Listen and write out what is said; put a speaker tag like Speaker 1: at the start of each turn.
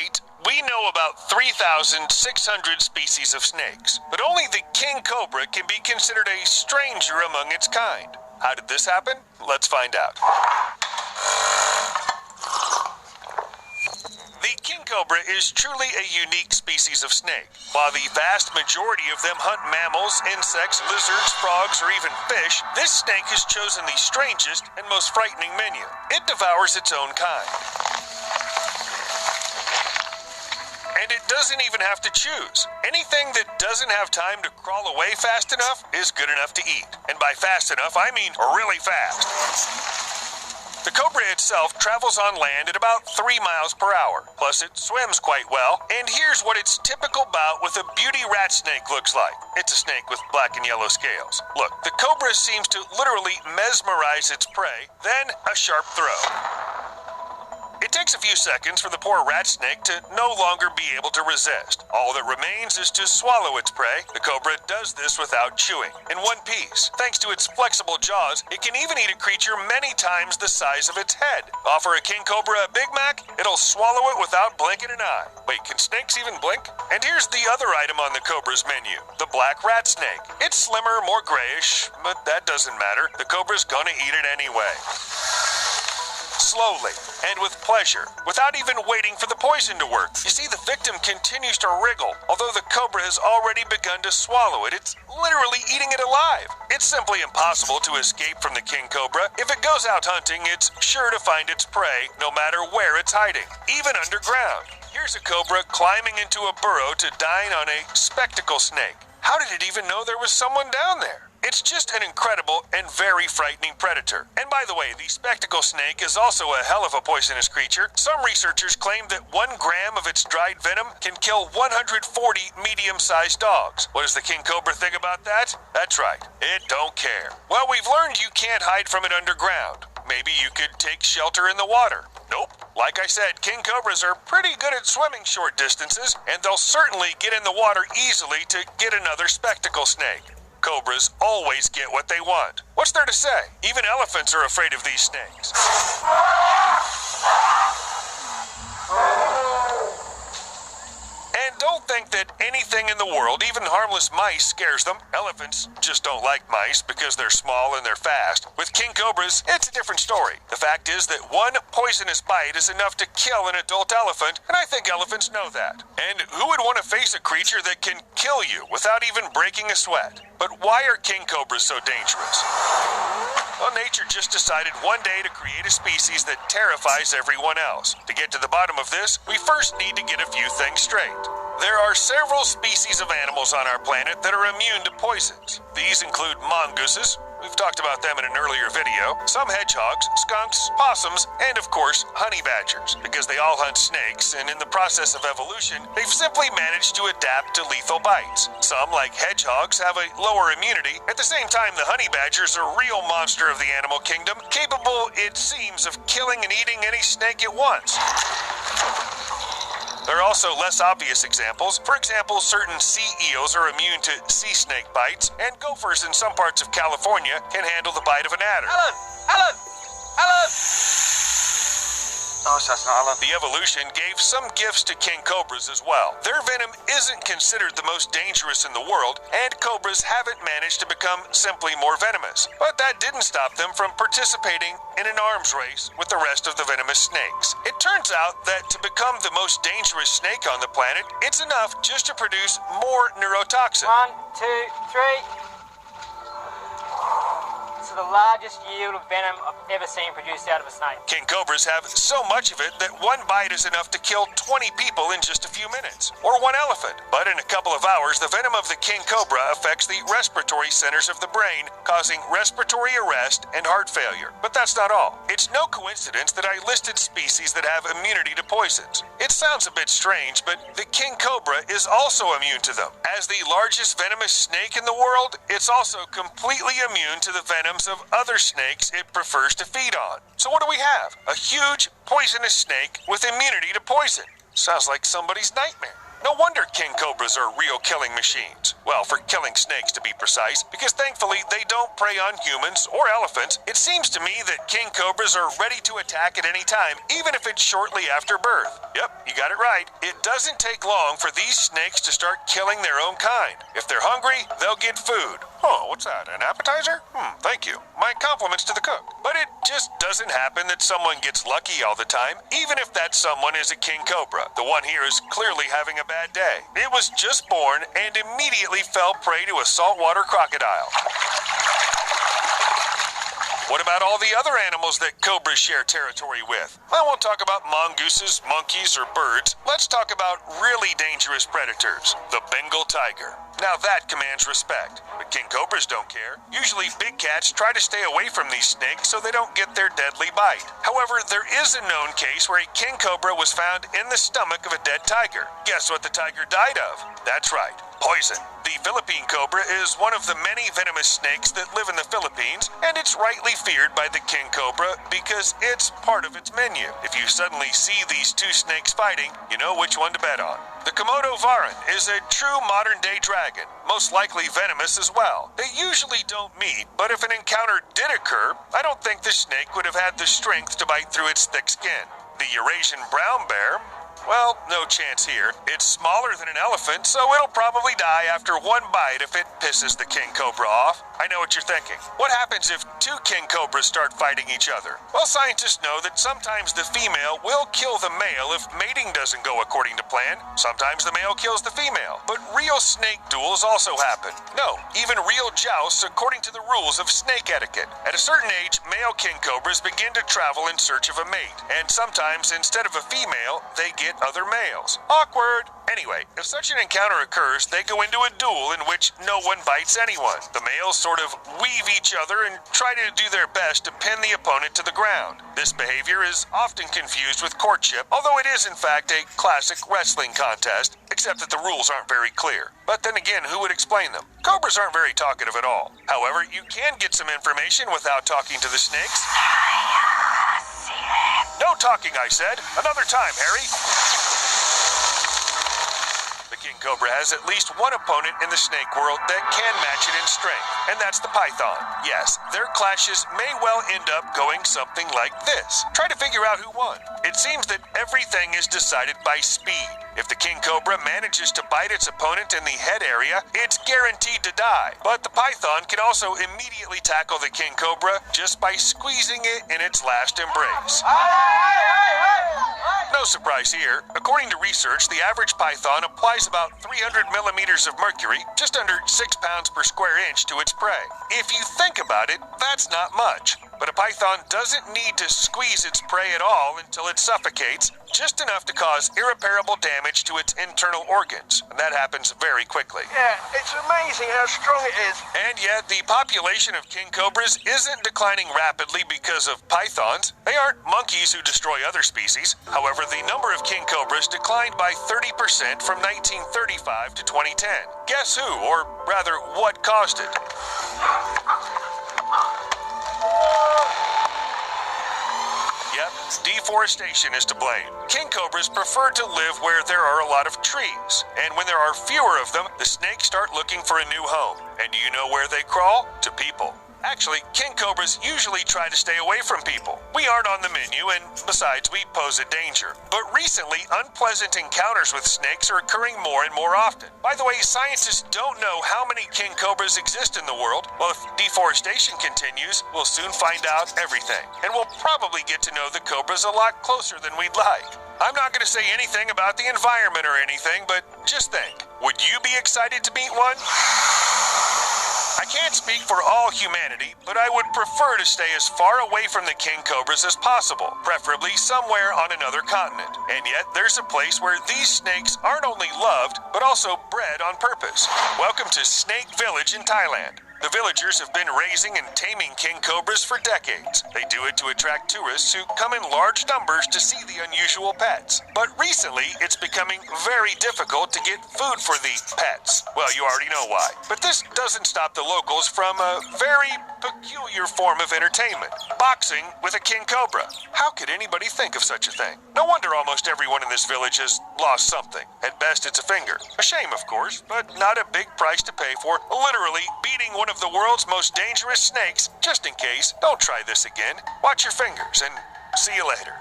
Speaker 1: date, we know about 3,600 species of snakes, but only the king cobra can be considered a stranger among its kind. How did this happen? Let's find out. The king cobra is truly a unique species of snake. While the vast majority of them hunt mammals, insects, lizards, frogs, or even fish, this snake has chosen the strangest and most frightening menu. It devours its own kind. And it doesn't even have to choose. Anything that doesn't have time to crawl away fast enough is good enough to eat. And by fast enough, I mean really fast. The cobra itself travels on land at about 3 miles per hour. Plus, it swims quite well. And here's what its typical bout with a beauty rat snake looks like. It's a snake with black and yellow scales. Look, the cobra seems to literally mesmerize its prey, then a sharp throw. It takes a few seconds for the poor rat snake to no longer be able to resist. All that remains is to swallow its prey. The cobra does this without chewing, in one piece. Thanks to its flexible jaws, it can even eat a creature many times the size of its head. Offer a king cobra a Big Mac, it'll swallow it without blinking an eye. Wait, can snakes even blink? And here's the other item on the cobra's menu, the black rat snake. It's slimmer, more grayish, but that doesn't matter. The cobra's gonna eat it anyway. Slowly, and with pleasure, without even waiting for the poison to work. You see, the victim continues to wriggle. Although the cobra has already begun to swallow it, it's literally eating it alive. It's simply impossible to escape from the king cobra. If it goes out hunting, it's sure to find its prey, no matter where it's hiding, even underground. Here's a cobra climbing into a burrow to dine on a spectacle snake. How did it even know there was someone down there? It's just an incredible and very frightening predator. And by the way, the spectacle snake is also a hell of a poisonous creature. Some researchers claim that 1 gram of its dried venom can kill 140 medium-sized dogs. What does the king cobra think about that? That's right, it don't care. Well, we've learned you can't hide from it underground. Maybe you could take shelter in the water. Nope. Like I said, king cobras are pretty good at swimming short distances, and they'll certainly get in the water easily to get another spectacle snake. Cobras always get what they want. What's there to say? Even elephants are afraid of these snakes. And don't think that anything in the world, even harmless mice, scares them. Elephants just don't like mice because they're small and they're fast. With king cobras, it's a different story. The fact is that 1 poisonous bite is enough to kill an adult elephant, and I think elephants know that. And who would want to face a creature that can kill you without even breaking a sweat? But why are king cobras so dangerous? Well, nature just decided one day to create a species that terrifies everyone else. To get to the bottom of this, we first need to get a few things straight. There are several species of animals on our planet that are immune to poisons. These include mongooses. We've talked about them in an earlier video. Some hedgehogs, skunks, possums, and of course, honey badgers, because they all hunt snakes, and in the process of evolution, they've simply managed to adapt to lethal bites. Some, like hedgehogs, have a lower immunity. At the same time, the honey badger is a real monster of the animal kingdom, capable, it seems, of killing and eating any snake it wants. There are also less obvious examples. For example, certain sea eels are immune to sea snake bites, and gophers in some parts of California can handle the bite of an adder. Alan! No, that's not Alan. The evolution gave some gifts to king cobras as well. Their venom isn't considered the most dangerous in the world, and cobras haven't managed to become simply more venomous. But that didn't stop them from participating in an arms race with the rest of the venomous snakes. It turns out that to become the most dangerous snake on the planet, it's enough just to produce more neurotoxin.
Speaker 2: 1, 2, 3. This is the largest yield of venom I've ever seen produced out of a snake.
Speaker 1: King cobras have so much of it that 1 bite is enough to kill 20 people in just a few minutes, or 1 elephant. But in a couple of hours, the venom of the king cobra affects the respiratory centers of the brain, causing respiratory arrest and heart failure. But that's not all. It's no coincidence that I listed species that have immunity to poisons. It sounds a bit strange, but the king cobra is also immune to them. As the largest venomous snake in the world, it's also completely immune to the venoms of other snakes it prefers to feed on. So what do we have? A huge, poisonous snake with immunity to poison. Sounds like somebody's nightmare. No wonder king cobras are real killing machines. Well, for killing snakes to be precise, because thankfully they don't prey on humans or elephants. It seems to me that king cobras are ready to attack at any time, even if it's shortly after birth. Yep, you got it right. It doesn't take long for these snakes to start killing their own kind. If they're hungry, they'll get food. Oh, what's that, an appetizer? Thank you. My compliments to the cook. But it just doesn't happen that someone gets lucky all the time, even if that someone is a king cobra. The one here is clearly having a bad day. It was just born and immediately fell prey to a saltwater crocodile. What about all the other animals that cobras share territory with? I won't talk about mongooses, monkeys, or birds. Let's talk about really dangerous predators, the Bengal tiger. Now that commands respect, but king cobras don't care. Usually big cats try to stay away from these snakes so they don't get their deadly bite. However, there is a known case where a king cobra was found in the stomach of a dead tiger. Guess what the tiger died of? That's right, poison. The Philippine cobra is one of the many venomous snakes that live in the Philippines, and it's rightly feared by the king cobra because it's part of its menu. If you suddenly see these two snakes fighting, you know which one to bet on. The Komodo varan is a true modern-day dragon, most likely venomous as well. They usually don't meet, but if an encounter did occur, I don't think the snake would have had the strength to bite through its thick skin. The Eurasian brown bear, well, no chance here. It's smaller than an elephant, so it'll probably die after one bite if it pisses the king cobra off. I know what you're thinking. What happens if two king cobras start fighting each other? Well, scientists know that sometimes the female will kill the male if mating doesn't go according to plan. Sometimes the male kills the female. But real snake duels also happen. No, even real jousts according to the rules of snake etiquette. At a certain age, male king cobras begin to travel in search of a mate. And sometimes, instead of a female, they get other males. Awkward. Anyway, if such an encounter occurs, they go into a duel in which no one bites anyone. The males sort of weave each other and try to do their best to pin the opponent to the ground. This behavior is often confused with courtship, although it is in fact a classic wrestling contest, except that the rules aren't very clear. But then again, who would explain them? Cobras aren't very talkative at all. However, you can get some information without talking to the snakes. No talking, I said. Another time, Harry. The king cobra has at least one opponent in the snake world that can match it in strength, and that's the python. Yes, their clashes may well end up going something like this. Try to figure out who won. It seems that everything is decided by speed. If the king cobra manages to bite its opponent in the head area, it's guaranteed to die. But the python can also immediately tackle the king cobra just by squeezing it in its last embrace. No surprise here. According to research, the average python applies about 300 millimeters of mercury, just under 6 pounds per square inch, to its prey. If you think about it, that's not much. But a python doesn't need to squeeze its prey at all until it suffocates, just enough to cause irreparable damage to its internal organs. And that happens very quickly.
Speaker 3: Yeah, it's amazing how strong it is.
Speaker 1: And yet, the population of king cobras isn't declining rapidly because of pythons. They aren't monkeys who destroy other species. However, the number of king cobras declined by 30% from 1935 to 2010. Guess who, or rather, what caused it? Yep, deforestation is to blame. King cobras prefer to live where there are a lot of trees. And when there are fewer of them, the snakes start looking for a new home. And do you know where they crawl? To people. Actually, king cobras usually try to stay away from people. We aren't on the menu, and besides, we pose a danger. But recently, unpleasant encounters with snakes are occurring more and more often. By the way, scientists don't know how many king cobras exist in the world. Well, if deforestation continues, we'll soon find out everything. And we'll probably get to know the cobras a lot closer than we'd like. I'm not going to say anything about the environment or anything, but just think, would you be excited to meet one? I can't speak for all humanity, but I would prefer to stay as far away from the king cobras as possible, preferably somewhere on another continent. And yet, there's a place where these snakes aren't only loved, but also bred on purpose. Welcome to Snake Village in Thailand. The villagers have been raising and taming king cobras for decades. They do it to attract tourists who come in large numbers to see the unusual pets. But recently, it's becoming very difficult to get food for the pets. Well, you already know why. But this doesn't stop the locals from a very peculiar form of entertainment. Boxing with a king cobra. How could anybody think of such a thing? No wonder almost everyone in this village has lost something. At best, it's a finger. A shame, of course, but not a big price to pay for literally beating one of the world's most dangerous snakes. Just in case, don't try this again. Watch your fingers and see you later.